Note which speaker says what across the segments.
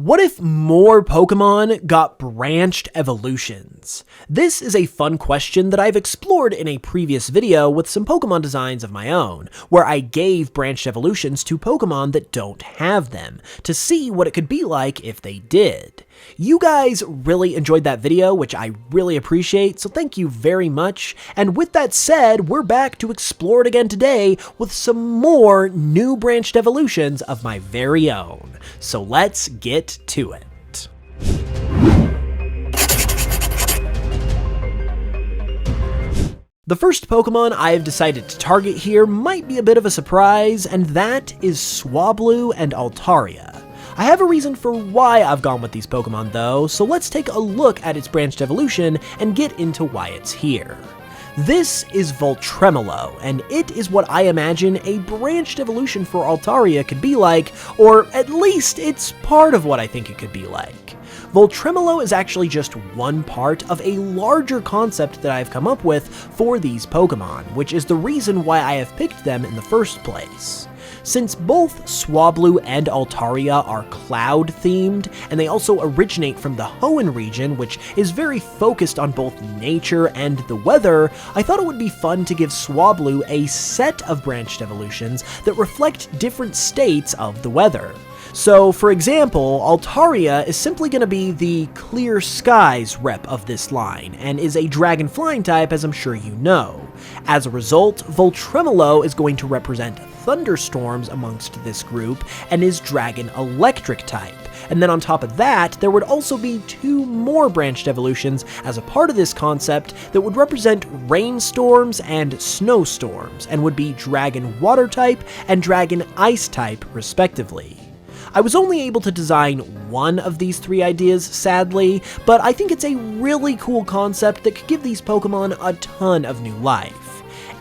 Speaker 1: What if more Pokemon got branched evolutions? This is a fun question that I've explored in a previous video with some Pokemon designs of my own, where I gave branched evolutions to Pokemon that don't have them, to see what it could be like if they did. You guys really enjoyed that video, which I really appreciate, so thank you very much. And with that said, we're back to explore it again today with some more new branched evolutions of my very own. So let's get to it. The first Pokemon I have decided to target here might be a bit of a surprise, and that is Swablu and Altaria. I have a reason for why I've gone with these Pokemon though, so let's take a look at its branched evolution and get into why it's here. This is Voltremolo, and it is what I imagine a branched evolution for Altaria could be like, or at least it's part of what I think it could be like. Voltremolo is actually just one part of a larger concept that I've come up with for these Pokemon, which is the reason why I have picked them in the first place. Since both Swablu and Altaria are cloud-themed, and they also originate from the Hoenn region, which is very focused on both nature and the weather, I thought it would be fun to give Swablu a set of branched evolutions that reflect different states of the weather. So, for example, Altaria is simply going to be the clear skies rep of this line, and is a dragon flying type, as I'm sure you know. As a result, Voltremolo is going to represent thunderstorms amongst this group, and is dragon electric type. And then on top of that, there would also be two more branched evolutions as a part of this concept that would represent rainstorms and snowstorms, and would be dragon water type and dragon ice type, respectively. I was only able to design one of these three ideas, sadly, but I think it's a really cool concept that could give these Pokemon a ton of new life.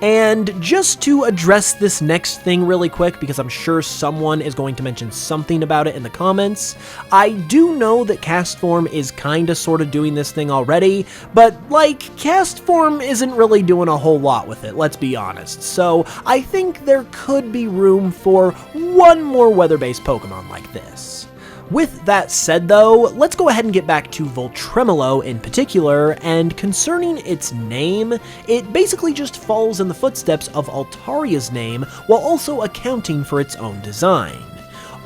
Speaker 1: And just to address this next thing really quick, because I'm sure someone is going to mention something about it in the comments, I do know that Castform is kinda sorta doing this thing already, but like, Castform isn't really doing a whole lot with it, let's be honest, so I think there could be room for one more weather-based Pokemon like this. With that said though, let's go ahead and get back to Voltremolo in particular, and concerning its name, it basically just follows in the footsteps of Altaria's name while also accounting for its own design.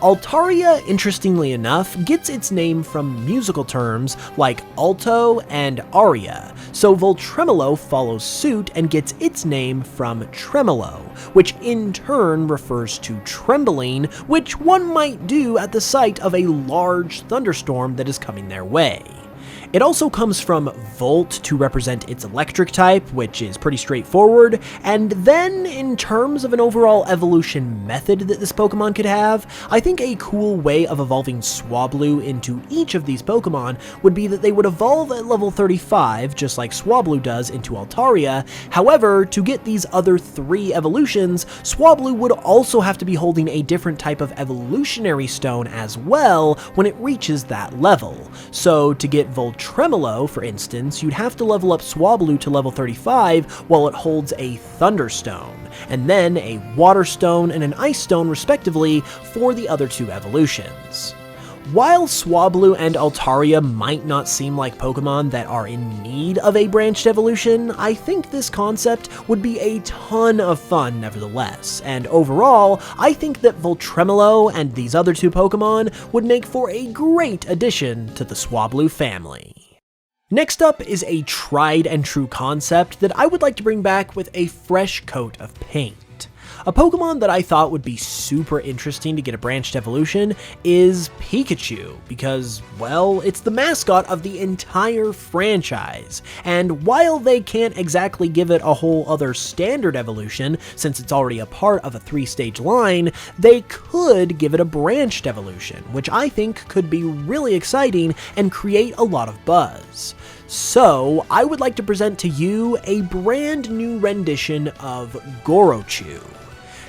Speaker 1: Altaria, interestingly enough, gets its name from musical terms like alto and aria, so Voltremolo follows suit and gets its name from tremolo, which in turn refers to trembling, which one might do at the sight of a large thunderstorm that is coming their way. It also comes from Volt to represent its electric type, which is pretty straightforward, and then in terms of an overall evolution method that this Pokemon could have, I think a cool way of evolving Swablu into each of these Pokemon would be that they would evolve at level 35, just like Swablu does into Altaria. However, to get these other three evolutions, Swablu would also have to be holding a different type of evolutionary stone as well when it reaches that level. So to get Voltremolo, for instance, you'd have to level up Swablu to level 35 while it holds a Thunderstone, and then a Water Stone and an Ice Stone respectively for the other two evolutions. While Swablu and Altaria might not seem like Pokemon that are in need of a branched evolution, I think this concept would be a ton of fun nevertheless, and overall, I think that Voltremolo and these other two Pokemon would make for a great addition to the Swablu family. Next up is a tried and true concept that I would like to bring back with a fresh coat of paint. A Pokemon that I thought would be super interesting to get a branched evolution is Pikachu, because, well, it's the mascot of the entire franchise, and while they can't exactly give it a whole other standard evolution, since it's already a part of a 3-stage line, they could give it a branched evolution, which I think could be really exciting and create a lot of buzz. So, I would like to present to you a brand new rendition of Gorochu.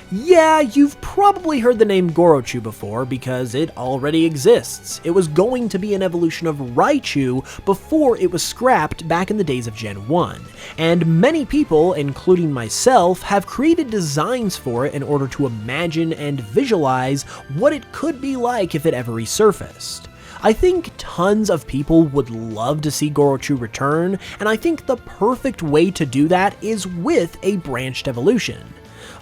Speaker 1: Yeah, you've probably heard the name Gorochu before because it already exists. It was going to be an evolution of Raichu before it was scrapped back in the days of Gen 1, and many people, including myself, have created designs for it in order to imagine and visualize what it could be like if it ever resurfaced. I think tons of people would love to see Gorochu return, and I think the perfect way to do that is with a branched evolution.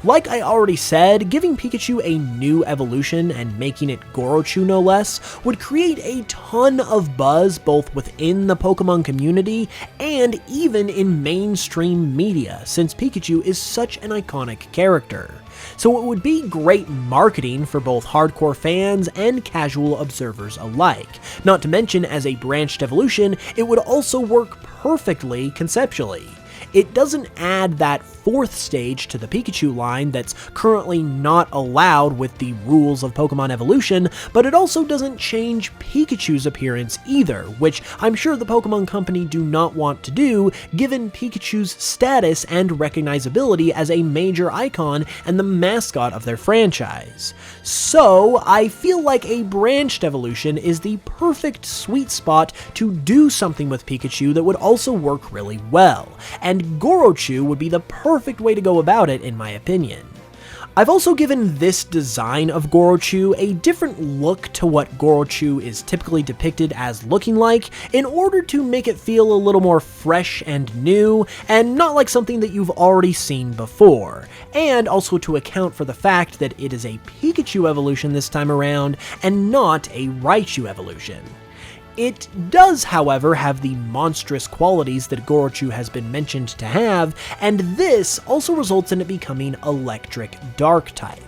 Speaker 1: Like I already said, giving Pikachu a new evolution and making it Gorochu no less would create a ton of buzz both within the Pokemon community and even in mainstream media, since Pikachu is such an iconic character. So it would be great marketing for both hardcore fans and casual observers alike. Not to mention, as a branched evolution, it would also work perfectly conceptually. It doesn't add that fourth stage to the Pikachu line that's currently not allowed with the rules of Pokemon evolution, but it also doesn't change Pikachu's appearance either, which I'm sure the Pokemon Company do not want to do, given Pikachu's status and recognizability as a major icon and the mascot of their franchise. So I feel like a branched evolution is the perfect sweet spot to do something with Pikachu that would also work really well, and Gorochu would be the perfect way to go about it in my opinion. I've also given this design of Gorochu a different look to what Gorochu is typically depicted as looking like, in order to make it feel a little more fresh and new, and not like something that you've already seen before, and also to account for the fact that it is a Pikachu evolution this time around, and not a Raichu evolution. It does, however, have the monstrous qualities that Gorochu has been mentioned to have, and this also results in it becoming Electric Dark type.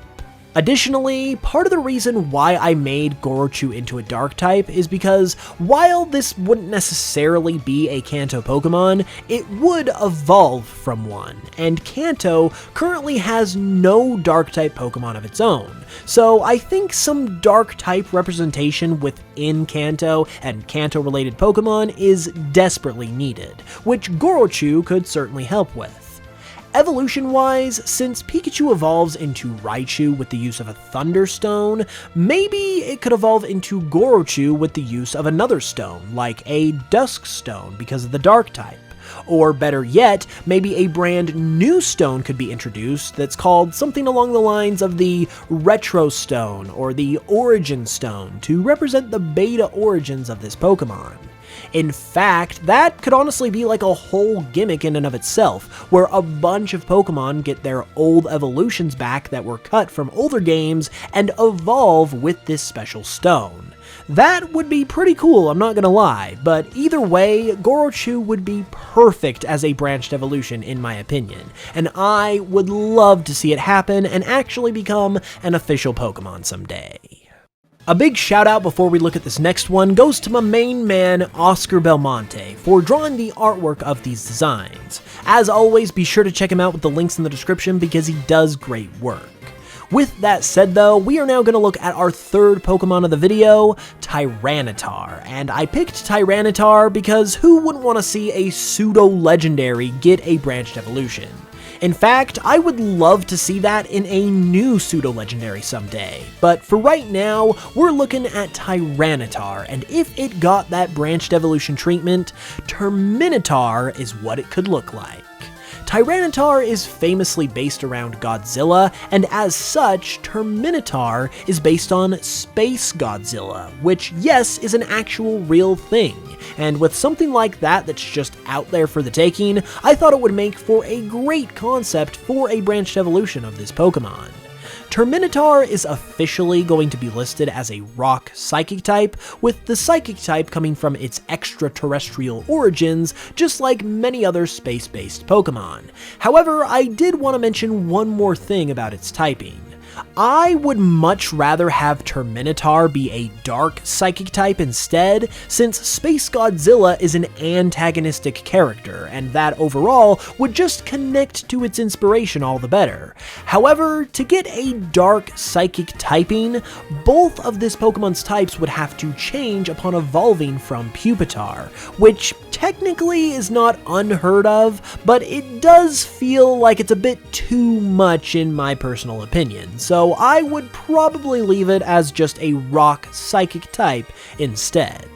Speaker 1: Additionally, part of the reason why I made Gorochu into a Dark type is because while this wouldn't necessarily be a Kanto Pokemon, it would evolve from one, and Kanto currently has no Dark type Pokemon of its own, so I think some Dark type representation within Kanto and Kanto related Pokemon is desperately needed, which Gorochu could certainly help with. Evolution-wise, since Pikachu evolves into Raichu with the use of a Thunderstone, maybe it could evolve into Gorochu with the use of another stone, like a Dusk Stone because of the Dark type. Or better yet, maybe a brand new stone could be introduced that's called something along the lines of the Retro Stone or the Origin Stone to represent the beta origins of this Pokemon. In fact, that could honestly be like a whole gimmick in and of itself, where a bunch of Pokemon get their old evolutions back that were cut from older games and evolve with this special stone. That would be pretty cool, I'm not gonna lie, but either way, Gorochu would be perfect as a branched evolution in my opinion, and I would love to see it happen and actually become an official Pokemon someday. A big shout out before we look at this next one goes to my main man, Oscar Belmonte, for drawing the artwork of these designs. As always, be sure to check him out with the links in the description because he does great work. With that said though, we are now going to look at our third Pokemon of the video, Tyranitar. And I picked Tyranitar because who wouldn't want to see a pseudo-legendary get a branched evolution? In fact, I would love to see that in a new pseudo-legendary someday, but for right now, we're looking at Tyranitar, and if it got that branched evolution treatment, Terminitar is what it could look like. Tyranitar is famously based around Godzilla, and as such, Terminitar is based on Space Godzilla, which, yes, is an actual real thing. And with something like that that's just out there for the taking, I thought it would make for a great concept for a branched evolution of this Pokemon. Terminitar is officially going to be listed as a rock psychic type, with the psychic type coming from its extraterrestrial origins, just like many other space-based Pokemon. However, I did want to mention one more thing about its typing. I would much rather have Terminitar be a dark psychic type instead, since Space Godzilla is an antagonistic character, and that overall would just connect to its inspiration all the better. However, to get a dark psychic typing, both of this Pokemon's types would have to change upon evolving from Pupitar, which technically is not unheard of, but it does feel like it's a bit too much in my personal opinion, so I would probably leave it as just a rock psychic type instead.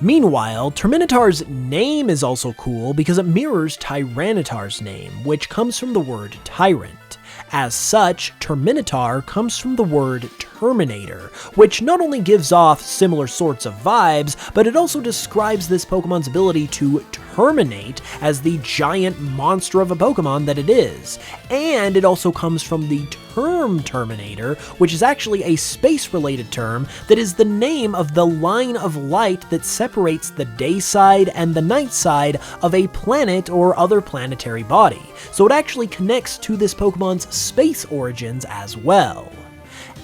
Speaker 1: Meanwhile, Terminitar's name is also cool because it mirrors Tyranitar's name, which comes from the word tyrant. As such, Terminitar comes from the word Terminator, which not only gives off similar sorts of vibes, but it also describes this Pokemon's ability to terminate as the giant monster of a Pokemon that it is. And it also comes from the term Terminator, which is actually a space-related term that is the name of the line of light that separates the day side and the night side of a planet or other planetary body. So it actually connects to this Pokemon's space origins as well.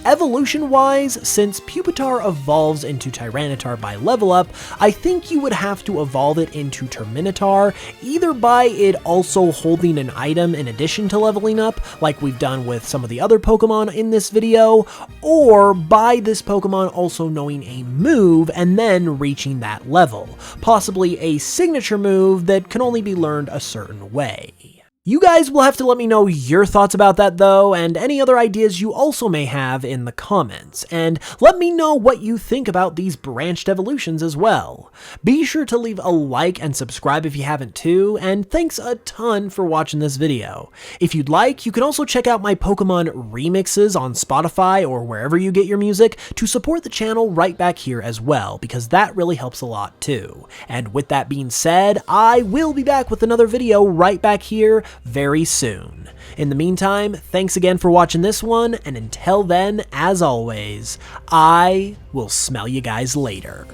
Speaker 1: Evolution-wise, since Pupitar evolves into Tyranitar by level up, I think you would have to evolve it into Terminator, either by it also holding an item in addition to leveling up, like we've done with some of the other Pokemon in this video, or by this Pokemon also knowing a move and then reaching that level, possibly a signature move that can only be learned a certain way. You guys will have to let me know your thoughts about that though, and any other ideas you also may have in the comments, and let me know what you think about these branched evolutions as well. Be sure to leave a like and subscribe if you haven't too, and thanks a ton for watching this video. If you'd like, you can also check out my Pokemon remixes on Spotify or wherever you get your music to support the channel right back here as well, because that really helps a lot too. And with that being said, I will be back with another video right back here very soon. In the meantime, thanks again for watching this one, and until then, as always, I will smell you guys later.